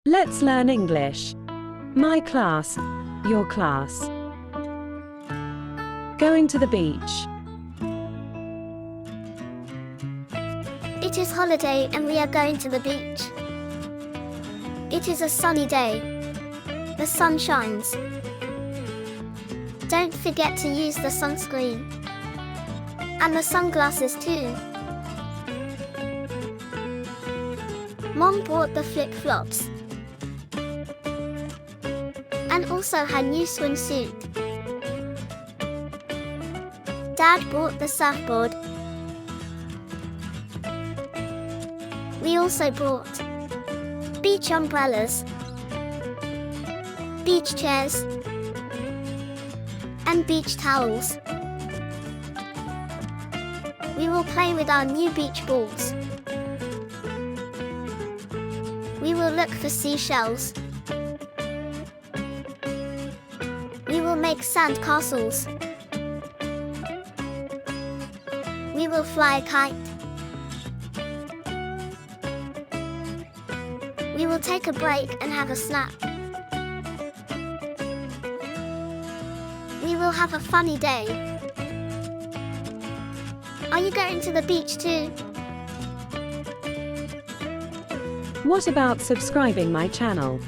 Let's learn English. My class, your class. Going to the beach. It is holiday and we are going to the beach. It is a sunny day. The sun shines. Don't forget to use the sunscreen. And the sunglasses too. Mom bought the flip-flops. And also her new swimsuit. Dad bought the surfboard. We also brought beach umbrellas, beach chairs, and beach towels. We will play with our new beach balls. We will look for seashells. We will make sand castles. We will fly a kite. We will take a break and have a snack. We will have a funny day. Are you going to the beach too? What about subscribing my channel?